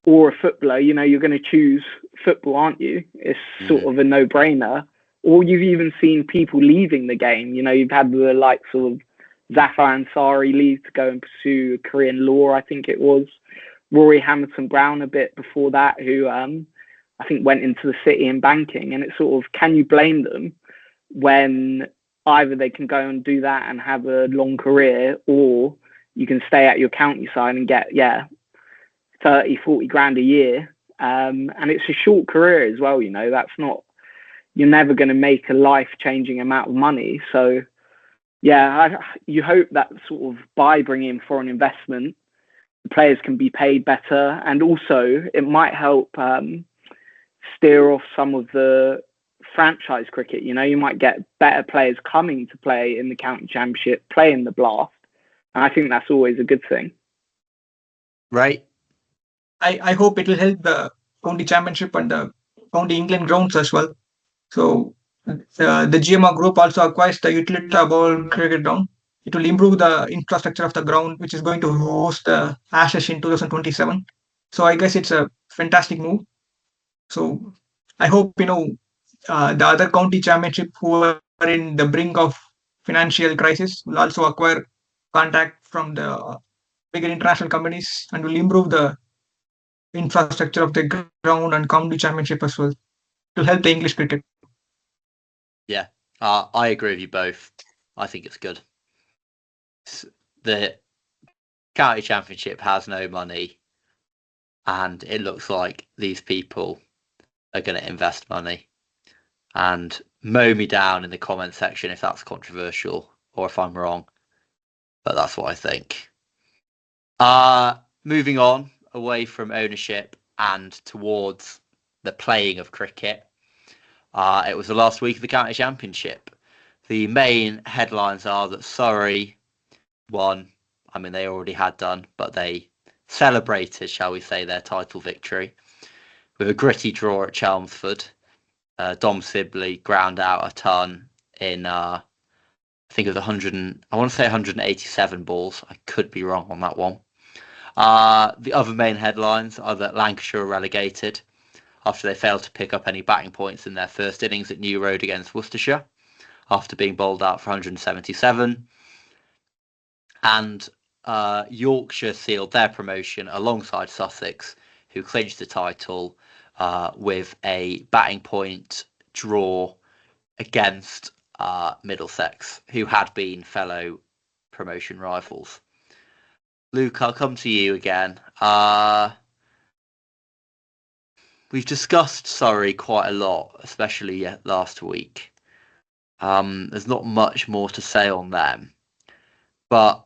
or a footballer, you're going to choose football, aren't you? It's sort of a no-brainer. Or you've even seen people leaving the game. You've had the likes of Zafar Ansari leave to go and pursue a career in law, I think it was. Rory Hamilton-Brown a bit before that, who I think went into the city in banking. And it's sort of, can you blame them when either they can go and do that and have a long career, or you can stay at your county side and get, 30, 40 grand a year. And it's a short career as well, that's not, you're never going to make a life-changing amount of money. So, you hope that sort of by bringing in foreign investment, the players can be paid better. And also it might help steer off some of the franchise cricket. You know, you might get better players coming to play in the county championship, play in the blast, and I think that's always a good thing. Right. I hope it will help the county championship and the county England grounds as well. So the GMR group also acquires the Utilita Ball cricket ground. It will improve the infrastructure of the ground, which is going to host the Ashes in 2027. So I guess it's a fantastic move. So I hope the other county championship who are in the brink of financial crisis will also acquire contact from the bigger international companies and will improve the infrastructure of the ground and county championship as well. It will help the English cricket. Yeah, I agree with you both. I think it's good. The county championship has no money, and it looks like these people are going to invest money. And mow me down in the comment section if that's controversial or if I'm wrong, but that's what I think. Moving on away from ownership and towards the playing of cricket. It was the last week of the county championship. The main headlines are that Surrey won. I mean, they already had done, but they celebrated, shall we say, their title victory with a gritty draw at Chelmsford. Dom Sibley ground out a ton in, I think it was 187 balls. I could be wrong on that one. The other main headlines are that Lancashire are relegated after they failed to pick up any batting points in their first innings at New Road against Worcestershire, after being bowled out for 177. And Yorkshire sealed their promotion alongside Sussex, who clinched the title with a batting point draw against Middlesex, who had been fellow promotion rivals. Luke, I'll come to you again. We've discussed Surrey quite a lot, especially last week. There's not much more to say on them. But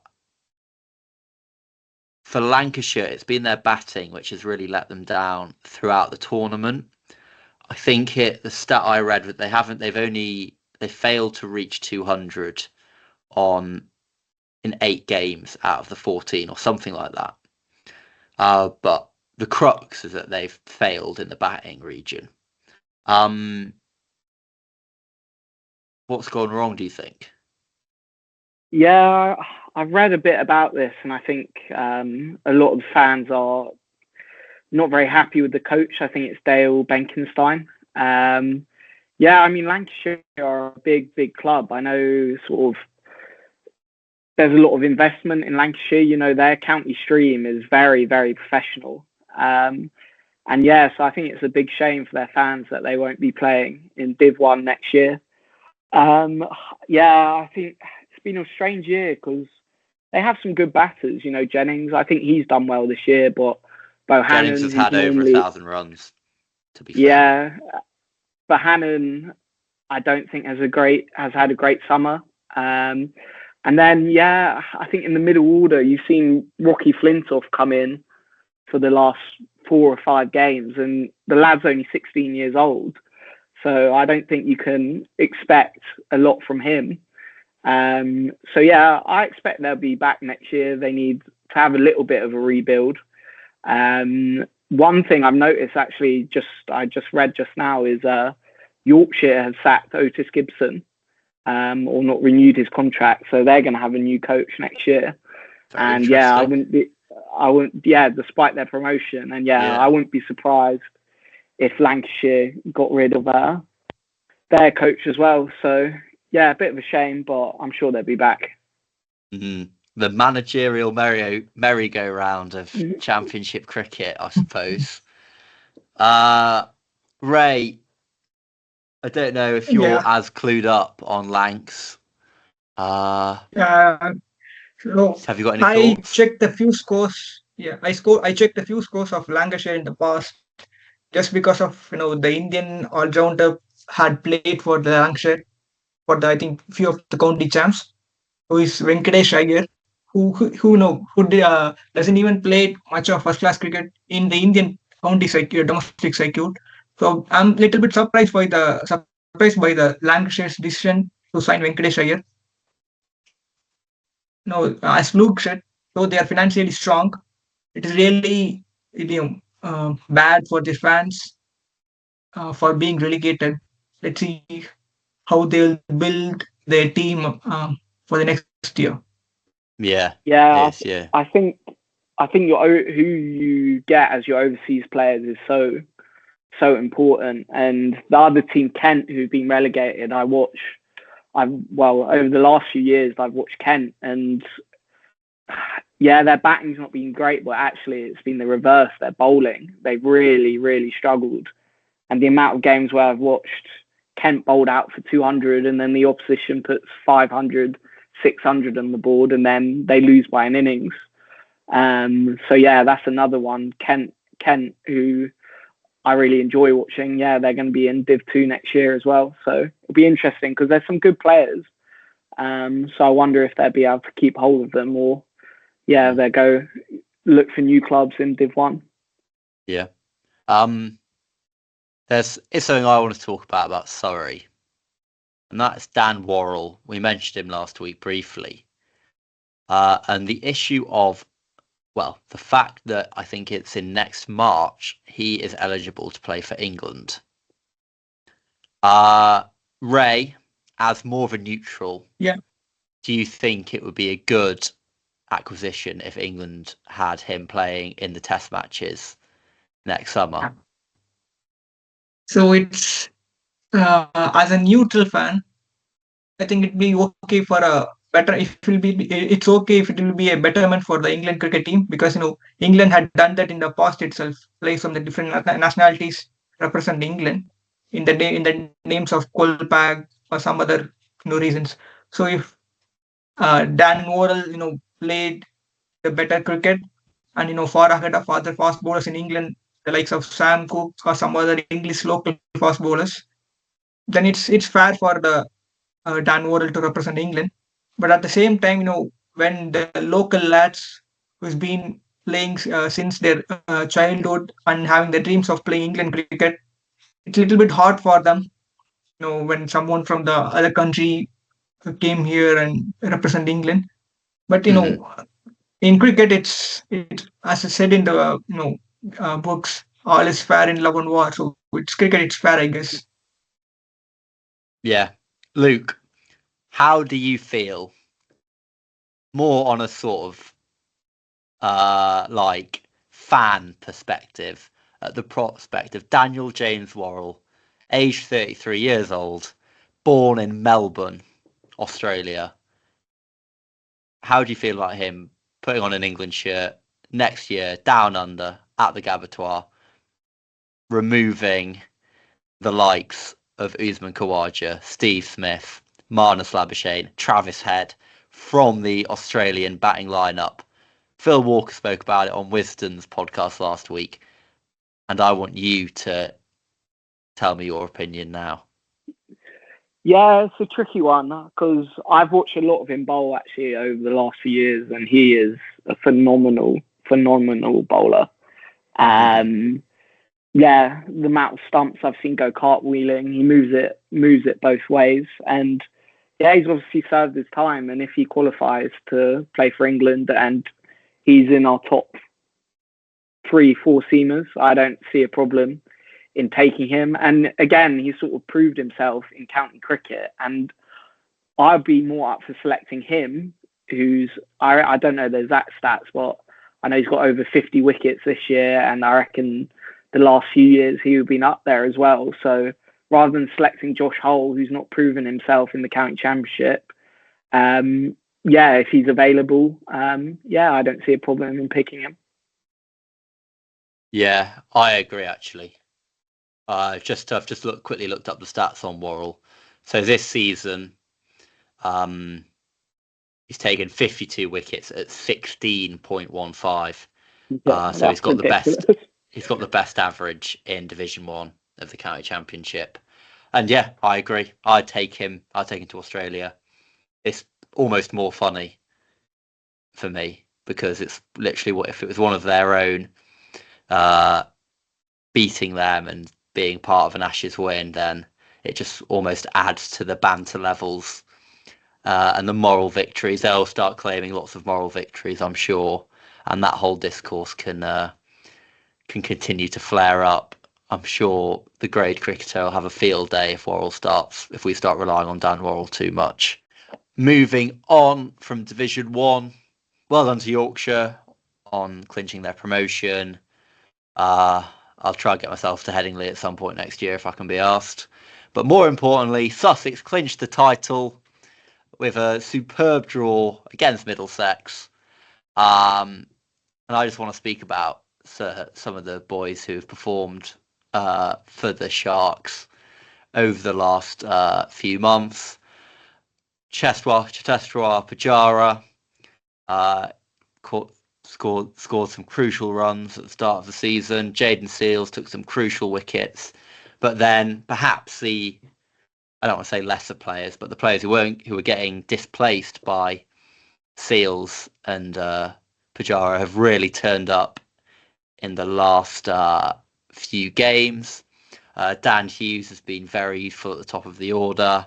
for Lancashire, it's been their batting which has really let them down throughout the tournament. I think the stat I read that they failed to reach 200 in 8 games out of the 14 or something like that. But the crux is that they've failed in the batting region. What's gone wrong, do you think? Yeah, I've read a bit about this, and I think a lot of fans are not very happy with the coach. I think it's Dale Benkenstein. Yeah, I mean, Lancashire are a big club. I know sort of there's a lot of investment in Lancashire. You know, their county stream is very professional. And yeah, so I think it's a big shame for their fans that they won't be playing in Div 1 next year. Yeah, I think it's been a strange year because they have some good batters. You know, Jennings, I think he's done well this year, but Bohannon, Jennings has had over 1,000 runs, to be fair. Yeah, Bohannon, I don't think has had a great summer. And then, yeah, I think in the middle order, you've seen Rocky Flintoff come in for the last 4 or 5 games, and the lad's only 16 years old. So I don't think you can expect a lot from him. So yeah, I expect they'll be back next year. They need to have a little bit of a rebuild. One thing I've noticed actually, I just read just now, is Yorkshire has sacked Otis Gibson, or not renewed his contract. So they're going to have a new coach next year. And yeah, despite their promotion, and I wouldn't be surprised if Lancashire got rid of their coach as well. So yeah, a bit of a shame, but I'm sure they'll be back. Mm-hmm. The managerial merry-go-round of championship cricket, I suppose. Ray, I don't know if you're as clued up on Lancs. So have you got any thoughts? I checked a few scores. Yeah, I checked a few scores of Lancashire in the past, just because of the Indian all-rounder had played for the Lancashire for I think few of the county champs, who is Venkatesh Iyer, who doesn't even play much of first-class cricket in the Indian county circuit, domestic circuit. So I'm a little bit surprised by the surprised by the Lancashire's decision to sign Venkatesh Iyer. No, as Luke said, though they are financially strong, it is really bad for the fans for being relegated. Let's see how they'll build their team for the next year. Yeah, Yeah, it is, yeah. I think who you get as your overseas players is so important. And the other team, Kent, who've been relegated, over the last few years I've watched Kent, and yeah, their batting's not been great, but actually it's been the reverse. Their bowling, they've really, really struggled. And the amount of games where I've watched Kent bowled out for 200 and then the opposition puts 500, 600 on the board and then they lose by an innings. So yeah, that's another one. Kent, who I really enjoy watching. Yeah, they're going to be in Div 2 next year as well. So it'll be interesting because there's some good players. So I wonder if they'll be able to keep hold of them, or they'll go look for new clubs in Div 1. Yeah. It's something I want to talk about Surrey. And that's Dan Worrell. We mentioned him last week briefly. And the issue of, the fact that I think it's in next March, he is eligible to play for England. Ray, as more of a neutral, do you think it would be a good acquisition if England had him playing in the test matches next summer? So it's, as a neutral fan, I think it'd be okay for a better. It's okay if it will be a betterment for the England cricket team, because England had done that in the past itself. Players from the different nationalities represent England in the names of Kolpag or some other reasons. So if Dan Worrell played the better cricket and far ahead of other fast bowlers in England, the likes of Sam Cooke or some other English local fast bowlers, then it's fair for the Dan Worrell to represent England. But at the same time, when the local lads who's been playing since their childhood and having the dreams of playing England cricket, it's a little bit hard for them. When someone from the other country came here and represent England. But in cricket, it's as I said in the books, all is fair in love and war. So it's cricket, it's fair, I guess. Yeah, Luke, how do you feel? More on a sort of fan perspective at the prospect of Daniel James Worrell, aged 33 years old, born in Melbourne, Australia. How do you feel about him putting on an England shirt next year, down under, at the Gabatoir, removing the likes of Usman Khawaja, Steve Smith, Marnus Labuschagne, Travis Head from the Australian batting lineup? Phil Walker spoke about it on Wisden's podcast last week, and I want you to tell me your opinion now. Yeah, it's a tricky one because I've watched a lot of him bowl actually over the last few years, and he is a phenomenal bowler. Yeah, the amount of stumps I've seen go cartwheeling, he moves it both ways, and yeah, he's obviously served his time. And if he qualifies to play for England and he's in our top 3-4 seamers, I don't see a problem in taking him. And again, he sort of proved himself in county cricket, and I'd be more up for selecting him, who's I don't know the exact stats, but I know he's got over 50 wickets this year, and I reckon the last few years he would have been up there as well. So rather than selecting Josh Hull, who's not proven himself in the county championship, if he's available, I don't see a problem in picking him. Yeah, I agree actually. I've just quickly looked up the stats on Worrell. So this season, he's taken 52 wickets at 16.15. So he's got ridiculous. He's got the best average in Division 1 of the county championship. And yeah, I agree. I'd take him to Australia. It's almost more funny for me because it's literally what if it was one of their own beating them and being part of an Ashes win, then it just almost adds to the banter levels and the moral victories. They'll start claiming lots of moral victories, I'm sure, and that whole discourse can continue to flare up. I'm sure the grade cricketer will have a field day if we start relying on Dan Worrell too much. Moving on from Division 1, well done to Yorkshire on clinching their promotion. I'll try and get myself to Headingley at some point next year if I can be asked. But more importantly, Sussex clinched the title with a superb draw against Middlesex. And I just want to speak about some of the boys who have performed for the Sharks over the last few months. Cheteshwar Pujara scored some crucial runs at the start of the season. Jaden Seals took some crucial wickets. But then perhaps I don't want to say lesser players, but the players who were getting displaced by Seals and Pujara have really turned up in the last few games. Dan Hughes has been very useful at the top of the order.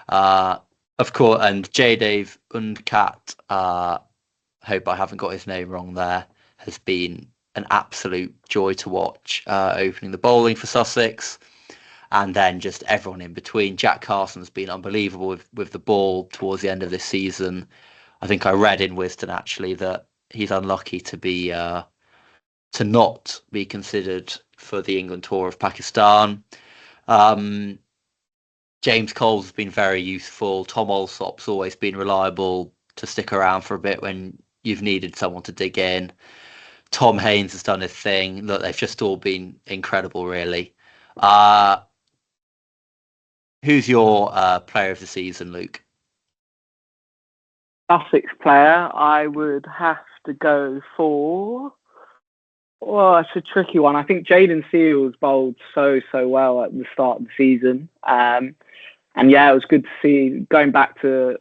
Of course, and Jaydev Undkat, hope I haven't got his name wrong there, has been an absolute joy to watch, opening the bowling for Sussex. And then just everyone in between. Jack Carson's been unbelievable with the ball towards the end of this season. I think I read in Wisden actually that he's unlucky to not be considered for the England tour of Pakistan. James Cole's been very useful. Tom Alsop's always been reliable to stick around for a bit when you've needed someone to dig in. Tom Haynes has done his thing. Look, they've just all been incredible, really. Who's your player of the season, Luke? Sussex player, I would have to go for... Well, it's a tricky one. I think Jaden Seals bowled so well at the start of the season. And yeah, it was good to see, going back to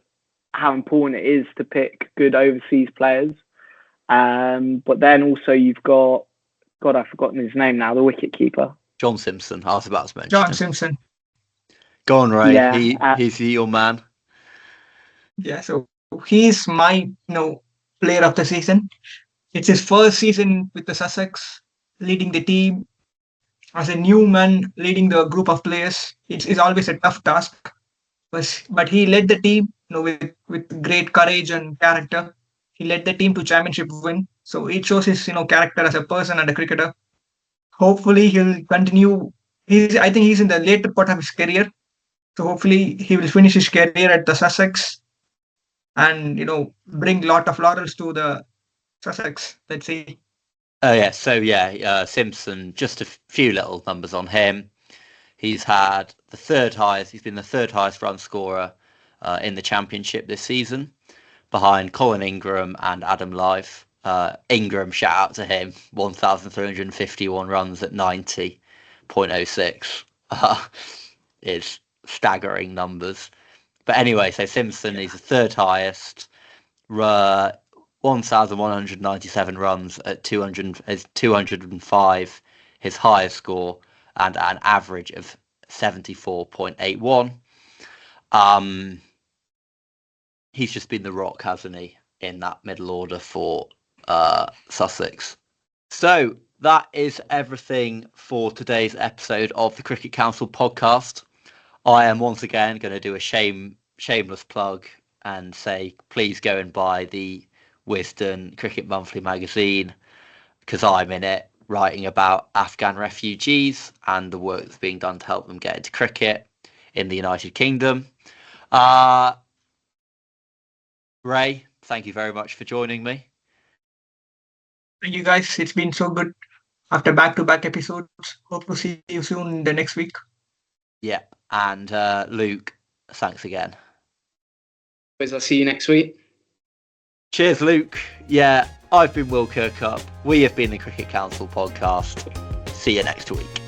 how important it is to pick good overseas players. But then also you've got, God, I've forgotten his name now, the wicketkeeper. John Simpson. I was about to mention John him. Simpson. Go on, Ray. Yeah, he's your man. Yeah, so he's my player of the season. It's his first season with the Sussex, leading the team. As a new man leading the group of players, it's always a tough task. But he led the team with great courage and character. He led the team to championship win. So it shows his character as a person and a cricketer. Hopefully he'll continue. I think he's in the later part of his career. So hopefully he will finish his career at the Sussex and bring a lot of laurels to the Sussex. Let's see. Simpson, just a few little numbers on him. He's had the third highest run scorer in the championship this season, behind Colin Ingram and Adam Live. Ingram, shout out to him, 1,351 runs at 90.06. It's staggering numbers. But anyway, so Simpson, he's the third highest. 1,197 runs at 205, his highest score, and an average of 74.81. He's just been the rock, hasn't he, in that middle order for Sussex. So that is everything for today's episode of the Cricket Council podcast. I am once again going to do a shameless plug and say, please go and buy the Wisden Cricket Monthly magazine, because I'm in it writing about Afghan refugees and the work that's being done to help them get into cricket in the United Kingdom. Ray, thank you very much for joining me. Thank you guys. It's been so good after back-to-back episodes. Hope to see you soon the next week. Yeah, and Luke, thanks again. I'll see you next week. Cheers, Luke. Yeah, I've been Will Kirkup. We have been the Cricket Council podcast. See you next week.